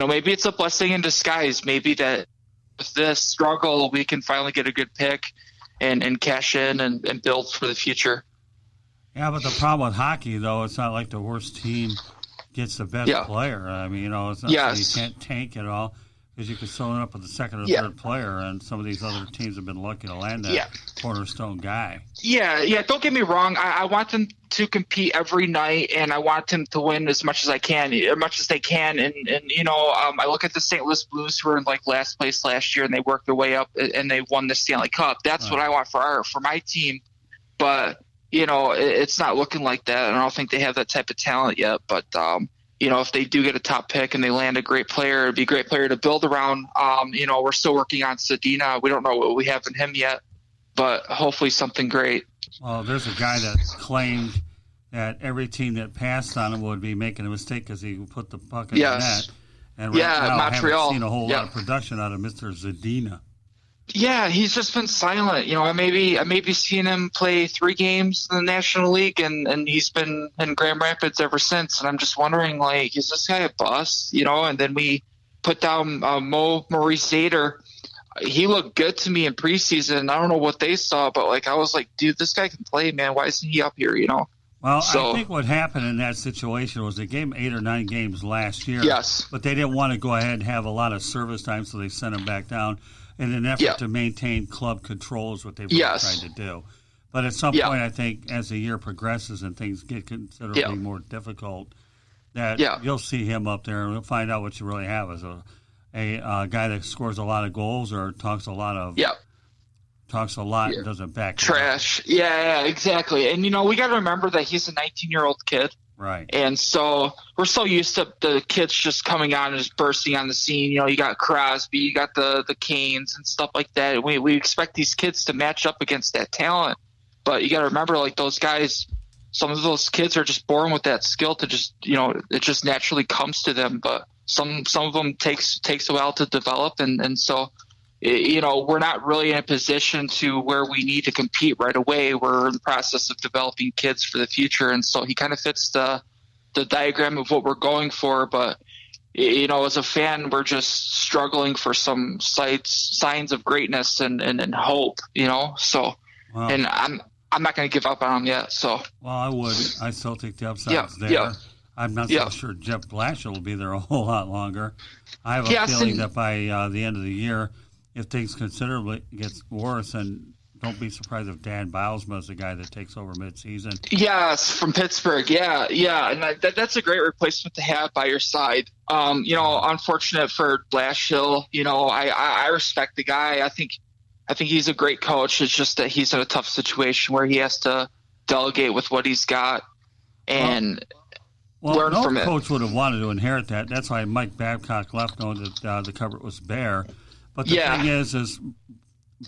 maybe it's a blessing in disguise. Maybe that with this struggle, we can finally get a good pick and cash in and build for the future. Yeah, but the problem with hockey, though, it's not like the worst team gets the best player. I mean, it's not you can't tank it all because you can sew it up with the second or third player, and some of these other teams have been lucky to land that cornerstone guy. Yeah. Don't get me wrong. I want them to compete every night, and I want them to win as much as they can. And I look at the St. Louis Blues, who were in like last place last year, and they worked their way up and they won the Stanley Cup. That's what I want for my team. But it's not looking like that. I don't think they have that type of talent yet. But if they do get a top pick and they land a great player, it'd be a great player to build around. We're still working on Zadina. We don't know what we have in him yet, but hopefully something great. Well, there's a guy that claimed that every team that passed on him would be making a mistake because he put the puck in the net. And right now, Montreal. I haven't seen a whole lot of production out of Mr. Zadina. Yeah, he's just been silent. I maybe seen him play 3 games in the National League, and he's been in Grand Rapids ever since. And I'm just wondering, like, is this guy a bust? And then we put down Maurice Zader. He looked good to me in preseason. I don't know what they saw, but I was like, dude, this guy can play, man. Why isn't he up here? Well, I think what happened in that situation was they gave him 8 or 9 games last year. Yes, but they didn't want to go ahead and have a lot of service time, so they sent him back down. In an effort to maintain club control is what they've really tried to do. But at some point, I think, as the year progresses and things get considerably more difficult, that you'll see him up there and we'll find out what you really have as a guy that scores a lot of goals or talks a lot and doesn't back trash. Yeah, exactly. And, we got to remember that he's a 19-year-old kid. Right. And so we're so used to the kids just coming on and just bursting on the scene. You got Crosby, you got the Canes and stuff like that. We expect these kids to match up against that talent. But you got to remember, like, those guys, some of those kids are just born with that skill to just, it just naturally comes to them. But some of them takes a while to develop. And so, we're not really in a position to where we need to compete right away. We're in the process of developing kids for the future. And so he kind of fits the diagram of what we're going for. But, as a fan, we're just struggling for some signs of greatness and hope, So, and I'm not going to give up on him yet. So, well, I would. I still think the upside's there. Yeah. I'm not so sure Jeff Blashill will be there a whole lot longer. I have a feeling that by the end of the year, if things considerably gets worse, and don't be surprised if Dan Bylsma is the guy that takes over midseason. Yes, from Pittsburgh. Yeah, and that's a great replacement to have by your side. Unfortunate for Blashill. I respect the guy. I think he's a great coach. It's just that he's in a tough situation where he has to delegate with what he's got and learn from it. No coach would have wanted to inherit that. That's why Mike Babcock left, knowing that the cupboard was bare. But the thing is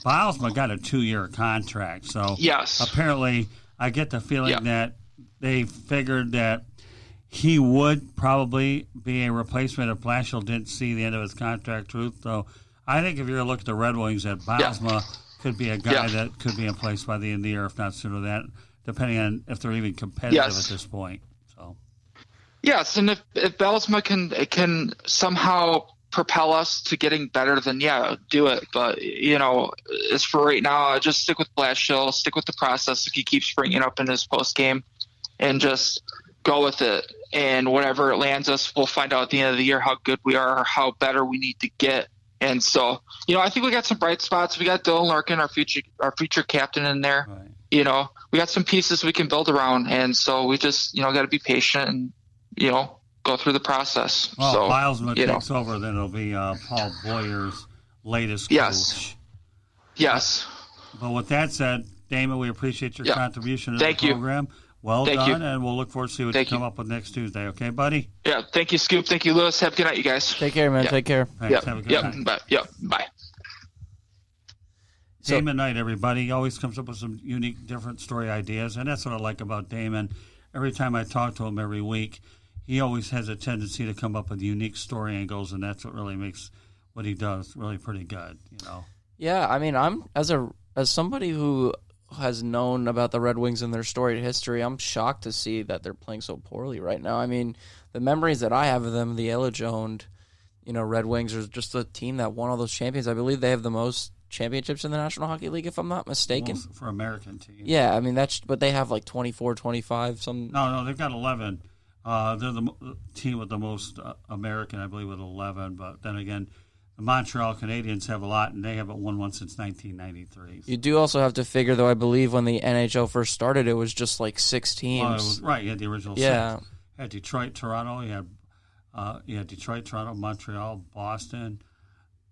Bylsma got a 2-year contract. So apparently I get the feeling that they figured that he would probably be a replacement if Blashill didn't see the end of his contract truth. So I think if you're going to look at the Red Wings, that Bylsma could be a guy that could be in place by the end of the year, if not sooner than that, depending on if they're even competitive at this point. So yes, and if Bylsma can somehow propel us to getting better, then do it. But as for right now, just stick with Blashill, stick with the process if he keeps bringing it up in his post game, and just go with it. And whatever it lands us, we'll find out at the end of the year how good we are, or how better we need to get. And so, I think we got some bright spots. We got Dylan Larkin, our future captain, in there. Right. We got some pieces we can build around, and so we just got to be patient and go through the process. Well, so, if Bylsma takes over, then it'll be Paul Boyer's latest coach. Yes. But with that said, Damon, we appreciate your contribution to the program. Well Thank done, you. And we'll look forward to see what you come up with next Tuesday. Okay, buddy? Yeah, thank you, Scoop. Thank you, Lewis. Have a good night, you guys. Take care, man. Take care. Thanks. Have a good night. Bye. Damon Knight, everybody. He always comes up with some unique, different story ideas, and that's what I like about Damon. Every time I talk to him every week, he always has a tendency to come up with unique story angles, and that's what really makes what he does really pretty good, Yeah, I mean, I'm as somebody who has known about the Red Wings and their storied history, I'm shocked to see that they're playing so poorly right now. I mean, the memories that I have of them, the Ella owned, Red Wings are just a team that won all those champions. I believe they have the most championships in the National Hockey League, if I'm not mistaken. Most for American teams. Yeah, I mean, but they have like 24, 25. No, they've got 11. They're the team with the most American, I believe, with 11. But then again, the Montreal Canadiens have a lot, and they haven't won one since 1993. You do also have to figure, though, I believe when the NHL first started, it was just like 6 teams. Right, you had the original 6. You had Detroit, Toronto, you had Detroit, Toronto, Montreal, Boston,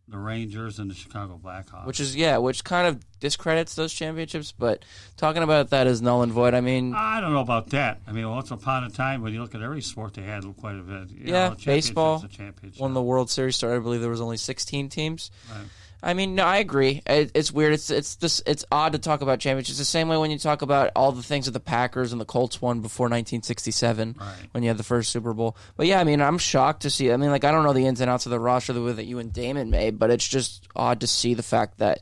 the Rangers, and the Chicago Blackhawks. Which kind of discredits those championships, but talking about that is null and void. I mean, I don't know about that. I mean, once upon a time, when you look at every sport, they had quite a bit. Baseball when the World Series started, I believe there was only 16 teams. Right. I mean, no, I agree. It's weird. It's odd to talk about championships. It's the same way when you talk about all the things that the Packers and the Colts won before 1967, when you had the first Super Bowl. But yeah, I mean, I'm shocked to see. I mean, like, I don't know the ins and outs of the roster the way that you and Damon made, but it's just odd to see the fact that,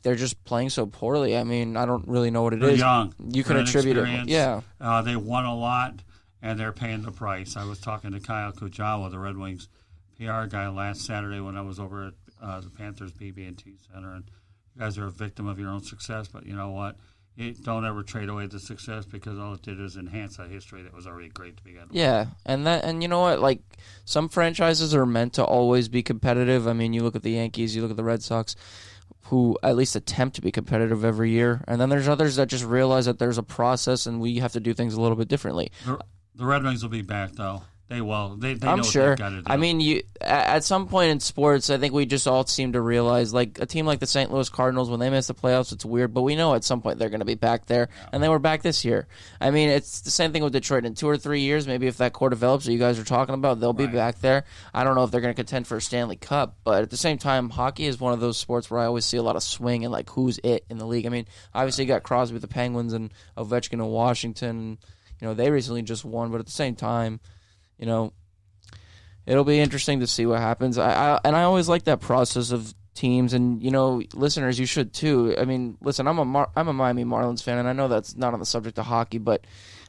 they're just playing so poorly. I mean, I don't really know what it is. Young. You can attribute it. Yeah. They won a lot, and they're paying the price. I was talking to Kyle Kujawa, the Red Wings PR guy, last Saturday when I was over at the Panthers BB&T Center, and you guys are a victim of your own success, but you know what? You don't ever trade away the success, because all it did is enhance that history that was already great to begin with. Yeah, and you know what? Like, some franchises are meant to always be competitive. I mean, you look at the Yankees, you look at the Red Sox, who at least attempt to be competitive every year, and then there's others that just realize that there's a process and we have to do things a little bit differently. The Red Wings will be back, though. They will. They I'm know sure. what they've got to do. I mean, at some point in sports, I think we just all seem to realize, like, a team like the St. Louis Cardinals, when they miss the playoffs, it's weird, but we know at some point they're going to be back there, and they were back this year. I mean, it's the same thing with Detroit. In 2 or 3 years, maybe if that core develops that you guys are talking about, they'll be back there. I don't know if they're going to contend for a Stanley Cup, but at the same time, hockey is one of those sports where I always see a lot of swing and, like, who's it in the league. I mean, obviously you got Crosby with the Penguins and Ovechkin in Washington. They recently just won, but at the same time, it'll be interesting to see what happens. I always like that process of teams, and listeners, you should too. I mean, listen, I'm a Miami Marlins fan, and I know that's not on the subject of hockey, but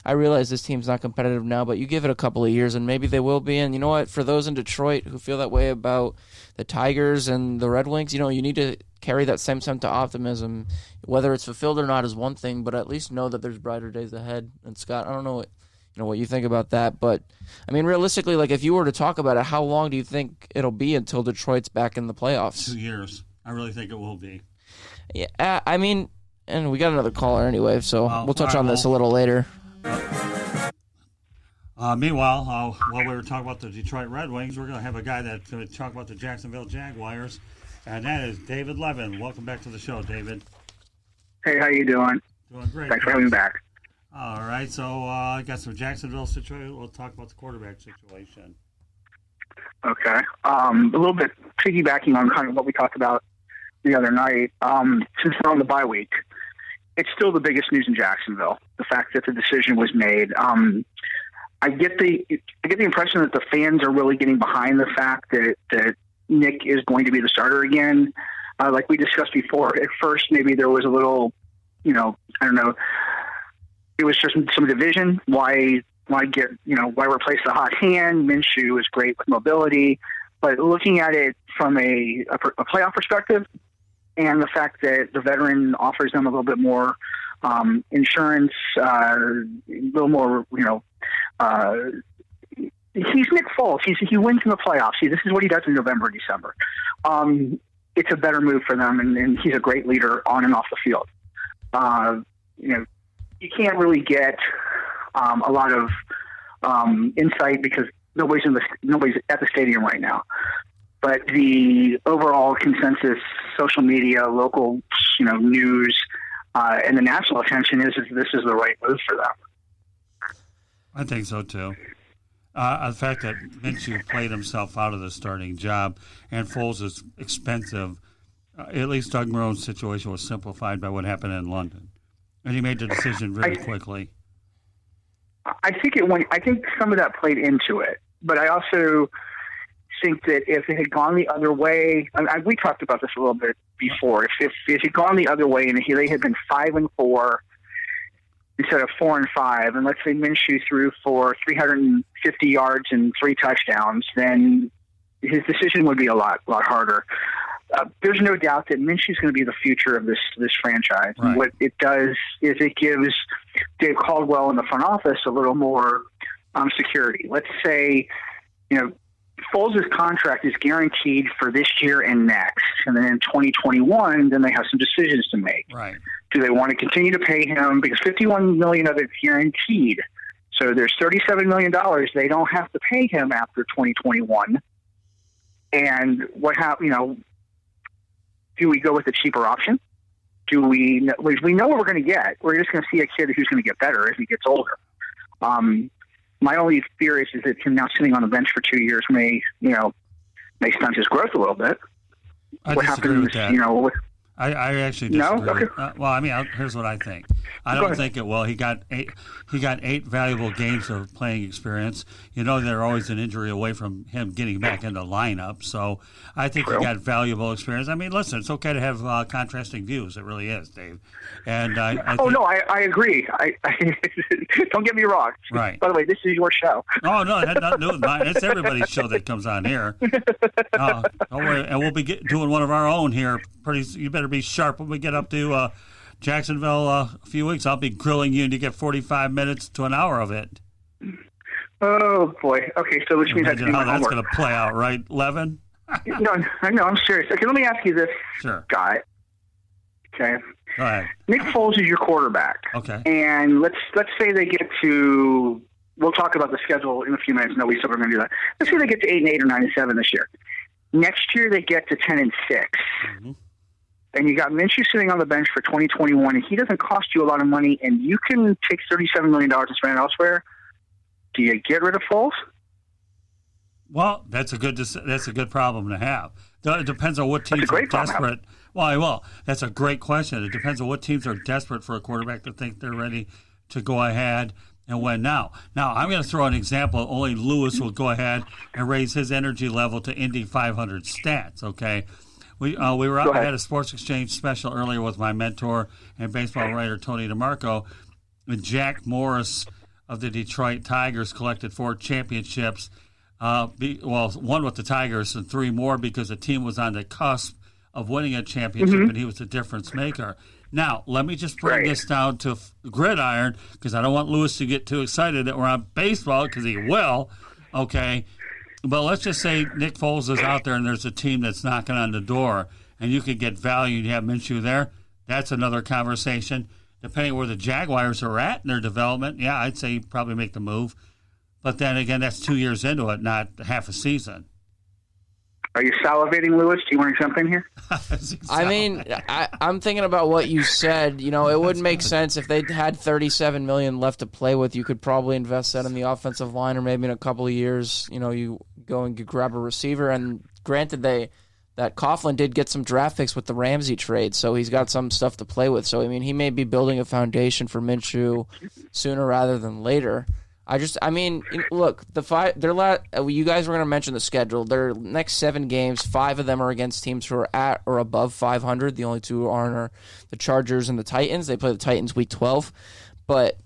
I realize this team's not competitive now. But you give it a couple of years, and maybe they will be. And you know what? For those in Detroit who feel that way about the Tigers and the Red Wings, you need to carry that same sense of optimism. Whether it's fulfilled or not is one thing, but at least know that there's brighter days ahead. And Scott, I don't know what you think about that, but I mean, realistically, like, if you were to talk about it, how long do you think it'll be until Detroit's back in the playoffs? 2 years. I really think it will be. Yeah, I mean, and we got another caller anyway, so we'll touch on this a little later. Meanwhile, while we were talking about the Detroit Red Wings, we're going to have a guy that's going to talk about the Jacksonville Jaguars, and that is David Levin. Welcome back to the show, David. Hey, how you doing? Doing great. Thanks for having me back. All right, so I got some Jacksonville situation. We'll talk about the quarterback situation. Okay. A little bit piggybacking on kind of what we talked about the other night. Since we're on the bye week, it's still the biggest news in Jacksonville. The fact that the decision was made. I get the impression that the fans are really getting behind the fact that Nick is going to be the starter again. Like we discussed before, at first maybe there was a little, I don't know. It was just some division. Why replace the hot hand? Minshew is great with mobility, but looking at it from a playoff perspective, and the fact that the veteran offers them a little bit more insurance, a little more, he's Nick Foles. He wins in the playoffs. This is what he does in November, December. It's a better move for them, and he's a great leader on and off the field. You can't really get a lot of insight because nobody's at the stadium right now. But the overall consensus, social media, local, news, and the national attention is this is the right move for them. I think so too. The fact that Minshew played himself out of the starting job and Foles is expensive. At least Doug Marone's situation was simplified by what happened in London. And he made the decision really quickly. I think some of that played into it, but I also think that if it had gone the other way, we talked about this a little bit before. If it had gone the other way and they had been 5-4 instead of 4-5, and let's say Minshew threw for 350 yards and 3 touchdowns, then his decision would be a lot harder. There's no doubt that Minshew's going to be the future of this franchise. Right. What it does is it gives Dave Caldwell in the front office a little more security. Let's say, Foles' contract is guaranteed for this year and next, and then in 2021, then they have some decisions to make. Right. Do they want to continue to pay him, because $51 million of it's guaranteed? So there's $37 million they don't have to pay him after 2021. And what do we go with the cheaper option? We know what we're going to get. We're just going to see a kid who's going to get better as he gets older. My only fear is that him now sitting on the bench for 2 years may stunt his growth a little bit. I what disagree happens, with that. I actually disagree. No? Okay. Here's what I think. I don't think it will. He got 8 valuable games of playing experience. They're always an injury away from him getting back in the lineup. So I think he got valuable experience. I mean, listen, it's okay to have contrasting views. It really is, Dave. And I agree. I don't get me wrong. Right. By the way, this is your show. Oh no, it had nothing to do with mine. It's everybody's show that comes on here. Don't worry, and we'll be doing one of our own here. You better be sharp when we get up to Jacksonville a few weeks. I'll be grilling you, and you get 45 minutes to an hour of it. Oh boy. Okay, so which means I have to do my that's homework. going to play out, right, Levin? No, I'm serious. Okay, let me ask you this, guy. Okay. Go ahead. Nick Foles is your quarterback. Okay. And let's say they get to. We'll talk about the schedule in a few minutes. No, we said we're going to do that. Let's say they get to 8-8 or 9-7 this year. Next year they get to 10-6. Mm-hmm. And you got Minshew sitting on the bench for 2021, and he doesn't cost you a lot of money, and you can take $37 million and spend it elsewhere. Do you get rid of Foles? Well, that's a good problem to have. It depends on what teams are desperate. Well, that's a great question. It depends on what teams are desperate for a quarterback to think they're ready to go ahead and win now. Now, I'm going to throw an example. Only Lewis will go ahead and raise his energy level to Indy 500 stats, okay? We were out. I had a Sports Exchange special earlier with my mentor and baseball writer Tony DeMarco. And Jack Morris of the Detroit Tigers collected 4 championships. One with the Tigers and 3 more because the team was on the cusp of winning a championship, and he was the difference maker. Now, let me just bring this down to gridiron, because I don't want Lewis to get too excited that we're on baseball, because he will, okay? But let's just say Nick Foles is out there and there's a team that's knocking on the door, and you could get value and you have Minshew there. That's another conversation. Depending where the Jaguars are at in their development, yeah, I'd say probably make the move. But then again, that's 2 years into it, not half a season. Are you salivating, Lewis? Do you want to jump in here? I mean, I'm thinking about what you said. It wouldn't make sense if they had $37 million left to play with. You could probably invest that in the offensive line, or maybe in a couple of years, you go and grab a receiver. And granted, that Coughlin did get some draft picks with the Ramsey trade, so he's got some stuff to play with. So I mean, he may be building a foundation for Minshew sooner rather than later. Look, you guys were going to mention the schedule. Their next 7 games, 5 of them are against teams who are at or above 500. The only 2 are the Chargers and the Titans. They play the Titans week 12. But,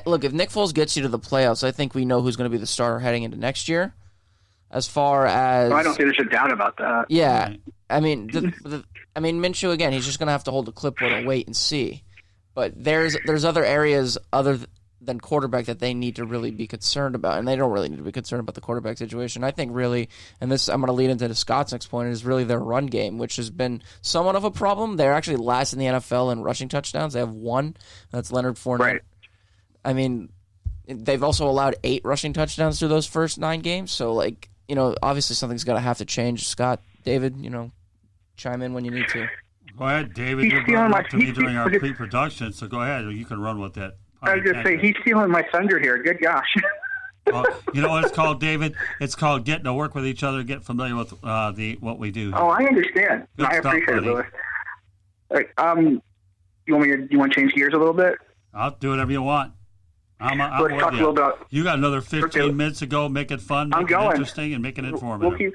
look, if Nick Foles gets you to the playoffs, I think we know who's going to be the starter heading into next year. As far as... I don't think there's a doubt about that. Yeah. I mean, Minshew, again, he's just going to have to hold the clipboard and wait and see. But there's other areas other than quarterback that they need to really be concerned about, and they don't really need to be concerned about the quarterback situation. I think really, and this I'm going to lead into Scott's next point, is really their run game, which has been somewhat of a problem. They're actually last in the NFL in rushing touchdowns. They have 1. That's Leonard Fournette. Right. I mean, they've also allowed 8 rushing touchdowns through those first 9 games. So, obviously something's going to have to change. Scott, David, chime in when you need to. Go ahead, David. You're running up to me during our pre-production, so go ahead. You can run with that. I was going to say, he's stealing my thunder here. Good gosh. Well, you know what it's called, David? It's called getting to work with each other, get familiar with what we do. Oh, I understand. I appreciate it, Lewis. All right, you want to change gears a little bit? I'll do whatever you want. Let's talk a little about... You got another 15 minutes to go. Make it fun, make it interesting, and make it informative.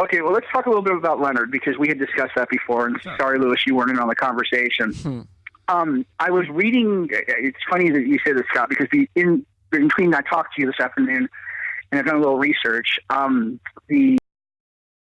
Okay, well, let's talk a little bit about Leonard, because we had discussed that before, and sorry, Lewis, you weren't in on the conversation. I was reading. It's funny that you say this, Scott, because in between I talked to you this afternoon, and I've done a little research. The